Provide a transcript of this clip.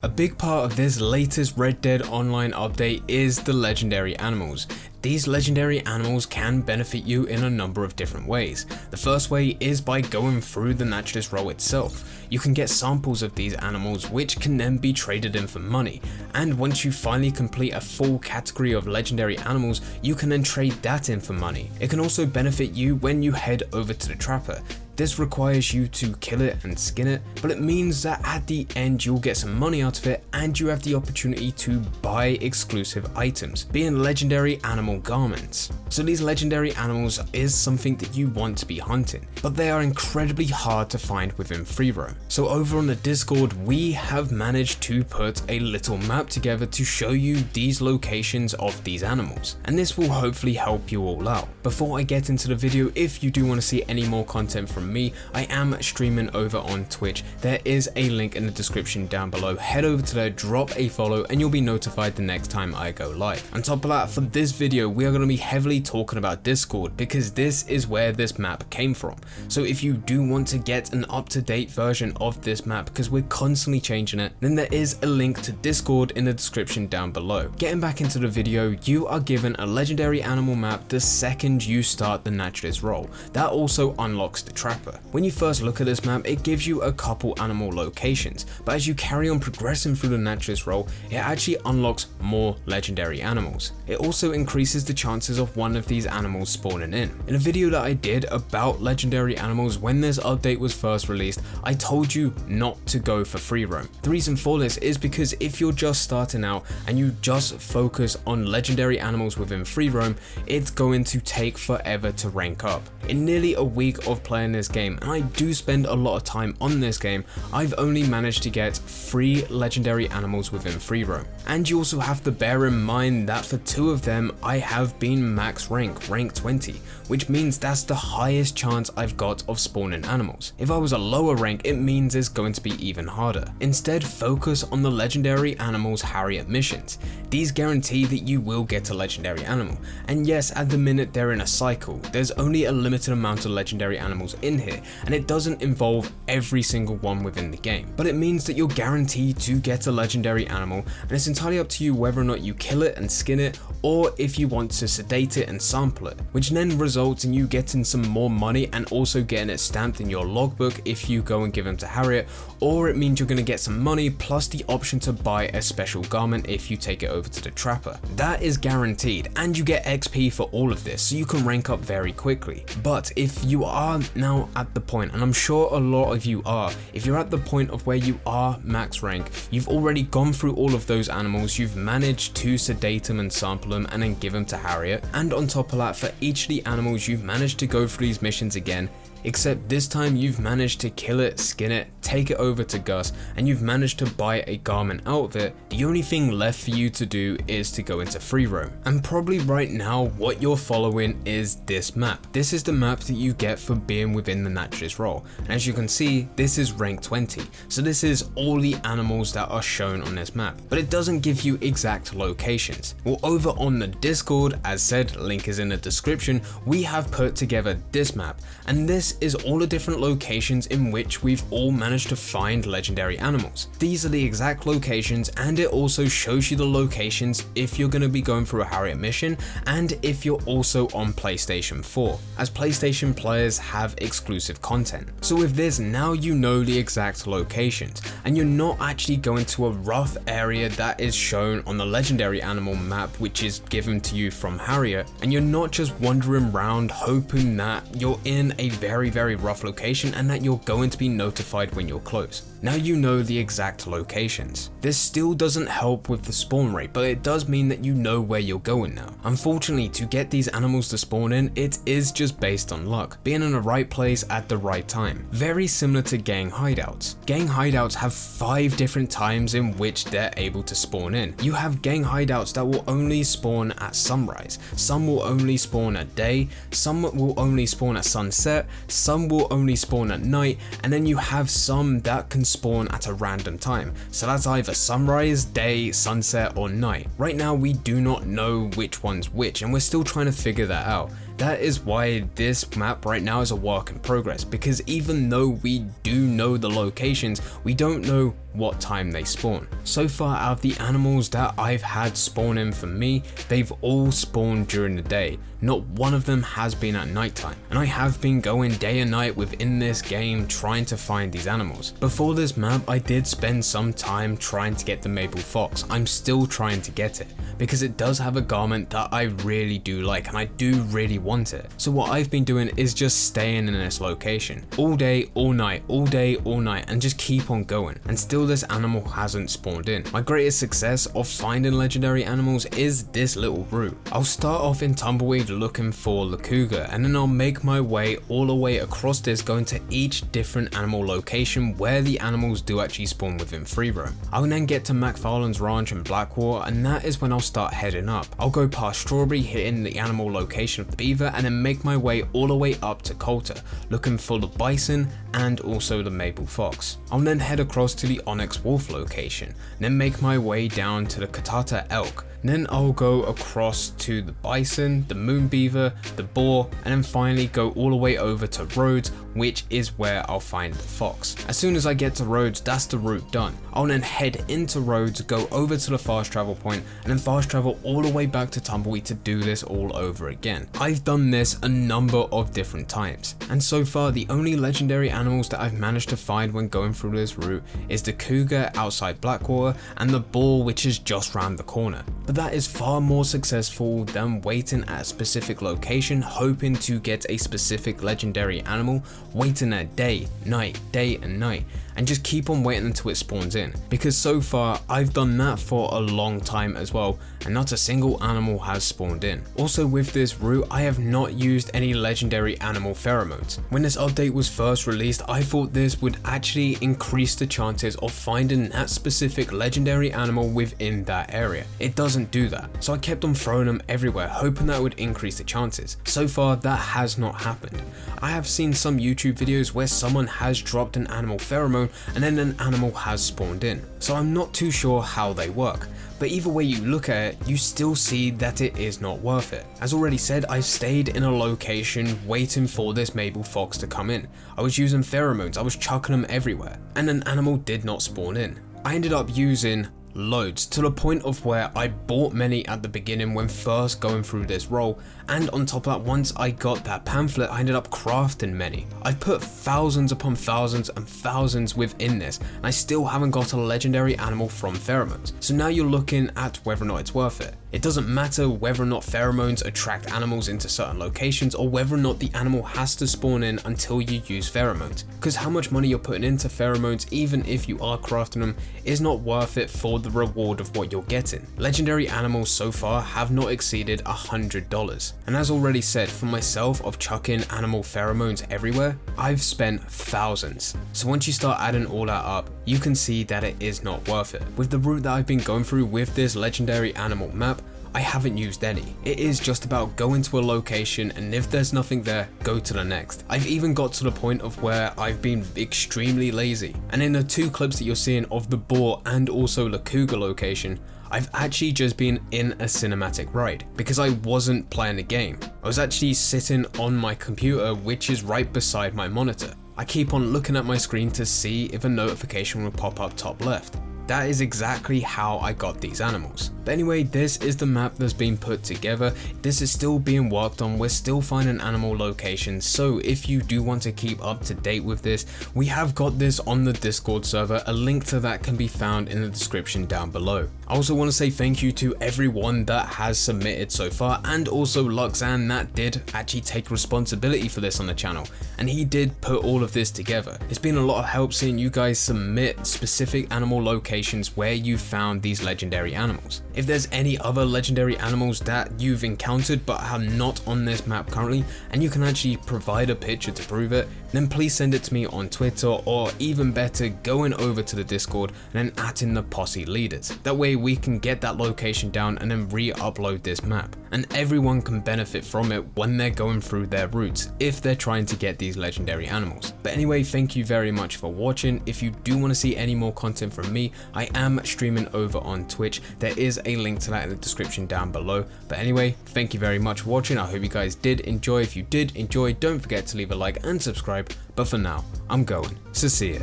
A big part of this latest Red Dead Online update is the legendary animals. These legendary animals can benefit you in a number of different ways. The first way is by going through the naturalist role itself. You can get samples of these animals which can then be traded in for money, and once you finally complete a full category of legendary animals, you can then trade that in for money. It can also benefit you when you head over to the trapper. This requires you to kill it and skin it, but it means that at the end you'll get some money out of it and you have the opportunity to buy exclusive items, being legendary animal garments. So these legendary animals is something that you want to be hunting, but they are incredibly hard to find within free roam. So over on the Discord, we have managed to put a little map together to show you these locations of these animals, and this will hopefully help you all out. Before I get into the video, if you do want to see any more content from me, I am streaming over on Twitch. There is a link in the description down below. Head over to there, drop a follow, and you'll be notified the next time I go live. On top of that, for this video, we are going to be heavily talking about Discord because this is where this map came from. So if you do want to get an up-to-date version of this map, because we're constantly changing it, then there is a link to Discord in the description down below. Getting back into the video, you are given a legendary animal map the second you start the naturalist role. That also unlocks the trapper. When you first look at this map, it gives you a couple animal locations, but as you carry on progressing through the naturalist role, it actually unlocks more legendary animals. It also increases the chances of one of these animals spawning in. In a video that I did about legendary animals when this update was first released, I told you not to go for free roam. The reason for this is because if you're just starting out and you just focus on legendary animals within free roam, it's going to take forever to rank up. In nearly a week of playing this game, and I do spend a lot of time on this game, I've only managed to get 3 legendary animals within free roam. And you also have to bear in mind that for 2 of them I have been max rank 20, which means that's the highest chance I've got of spawning animals. If I was a lower rank, it means it's going to be even harder. Instead, focus on the legendary animals Harriet missions. These guarantee that you will get a legendary animal, and yes, at the minute they're in a cycle. There's only a limited amount of legendary animals in here, and it doesn't involve every single one within the game, but it means that you're guaranteed to get a legendary animal, and it's entirely up to you whether or not you kill it and skin it, or if you want to sedate it and sample it, which then results in you getting some more money and also getting it stamped in your logbook if you go and give them to Harriet, or it means you're going to get some money plus the option to buy a special garment if you take it over to the trapper. That is guaranteed, and you get XP for all of this, so you can rank up very quickly. But if you are now at the point, and I'm sure a lot of you are, if you're at the point of where you are max rank, you've already gone through all of those animals, you've managed to sedate them and sample them and then give them to Harriet, and on top of that, for each of the animals you've managed to go through these missions again, except this time you've managed to kill it, skin it, take it over to Gus, and you've managed to buy a garment out of it. The only thing left for you to do is to go into free roam. And probably right now what you're following is this map. This is the map that you get for being within the naturalist role. And as you can see, this is rank 20. So this is all the animals that are shown on this map, but it doesn't give you exact locations. Well, over on the Discord, as said, link is in the description, we have put together this map, and this is all the different locations in which we've all managed to find legendary animals. These are the exact locations, and it also shows you the locations if you're going to be going through a Harriet mission and if you're also on PlayStation 4, as PlayStation players have exclusive content. So with this, now you know the exact locations, and you're not actually going to a rough area that is shown on the legendary animal map which is given to you from Harriet, and you're not just wandering around hoping that you're in a very rough location and that you're going to be notified when you're close. Now you know the exact locations. This still doesn't help with the spawn rate, but it does mean that you know where you're going now. Unfortunately, to get these animals to spawn in, it is just based on luck, being in the right place at the right time. Very similar to gang hideouts. Gang hideouts have 5 different times in which they're able to spawn in. You have gang hideouts that will only spawn at sunrise, some will only spawn at day, some will only spawn at sunset, some will only spawn at night, and then you have some that can spawn at a random time. So that's either sunrise, day, sunset, or night. Right now we do not know which one's which, and we're still trying to figure that out. That is why this map right now is a work in progress, because even though we do know the locations, we don't know what time they spawn. So far out of the animals that I've had spawn in for me, they've all spawned during the day. Not one of them has been at nighttime, and I have been going day and night within this game trying to find these animals. Before this map, I did spend some time trying to get the maple fox. I'm still trying to get it, because it does have a garment that I really do like, and I do really want it. So what I've been doing is just staying in this location all day, all night, all day, all night, and just keep on going, and still this animal hasn't spawned in. My greatest success of finding legendary animals is this little route. I'll start off in Tumbleweed looking for the cougar, and then I'll make my way all the way across this, going to each different animal location where the animals do actually spawn within free roam. I'll then get to McFarlane's Ranch in Blackwater, and that is when I'll start heading up. I'll go past Strawberry, hitting the animal location of the beaver, and then make my way all the way up to Coulter, looking for the bison and also the maple fox. I'll then head across to the Onyx Wolf location, then make my way down to the Katata Elk. Then I'll go across to the bison, the moon beaver, the boar, and then finally go all the way over to Rhodes, which is where I'll find the fox. As soon as I get to Rhodes, that's the route done. I'll then head into Rhodes, go over to the fast travel point, and then fast travel all the way back to Tumbleweed to do this all over again. I've done this a number of different times, and so far the only legendary animals that I've managed to find when going through this route is the cougar outside Blackwater and the boar, which is just round the corner. But that is far more successful than waiting at a specific location hoping to get a specific legendary animal, waiting at day and night, and just keep on waiting until it spawns in, because so far I've done that for a long time as well, and not a single animal has spawned in. Also with this route, I have not used any legendary animal pheromones. When this update was first released, I thought this would actually increase the chances of finding that specific legendary animal within that area. It doesn't do that, so I kept on throwing them everywhere, hoping that would increase the chances. So far that has not happened. I have seen some YouTube videos where someone has dropped an animal pheromone and then an animal has spawned in, so I'm not too sure how they work. But either way you look at it, you still see that it is not worth it. As already said, I stayed in a location waiting for this maple fox to come in. I was using pheromones, I was chucking them everywhere, and an animal did not spawn in. I ended up using loads, to the point of where I bought many at the beginning when first going through this role, and on top of that, once I got that pamphlet, I ended up crafting many. I've put thousands upon thousands and thousands within this, and I still haven't got a legendary animal from pheromones. So now you're looking at whether or not it's worth it. It doesn't matter whether or not pheromones attract animals into certain locations, or whether or not the animal has to spawn in until you use pheromones, because how much money you're putting into pheromones, even if you are crafting them, is not worth it for the reward of what you're getting. Legendary animals so far have not exceeded $100, and as already said, for myself of chucking animal pheromones everywhere, I've spent thousands. So once you start adding all that up, you can see that it is not worth it. With the route that I've been going through with this legendary animal map, I haven't used any. It is just about going to a location, and if there's nothing there, go to the next. I've even got to the point of where I've been extremely lazy, and in the two clips that you're seeing of the boar and also the cougar location, I've actually just been in a cinematic ride because I wasn't playing the game. I was actually sitting on my computer, which is right beside my monitor. I keep on looking at my screen to see if a notification will pop up top left. That is exactly how I got these animals. But anyway, this is the map that's been put together. This is still being worked on. We're still finding animal locations. So if you do want to keep up to date with this, we have got this on the Discord server. A link to that can be found in the description down below. I also want to say thank you to everyone that has submitted so far, and also Luxan that did actually take responsibility for this on the channel, and he did put all of this together. It's been a lot of help seeing you guys submit specific animal locations where you found these legendary animals. If there's any other legendary animals that you've encountered but are not on this map currently, and you can actually provide a picture to prove it, then please send it to me on Twitter, or even better, going over to the Discord and then adding the posse leaders. That way we can get that location down and then re-upload this map, and everyone can benefit from it when they're going through their routes if they're trying to get these legendary animals. But anyway, thank you very much for watching. If you do want to see any more content from me, I am streaming over on Twitch. There is a link to that in the description down below. But anyway, thank you very much for watching. I hope you guys did enjoy. If you did enjoy, don't forget to leave a like and subscribe. But for now, I'm going. So see ya.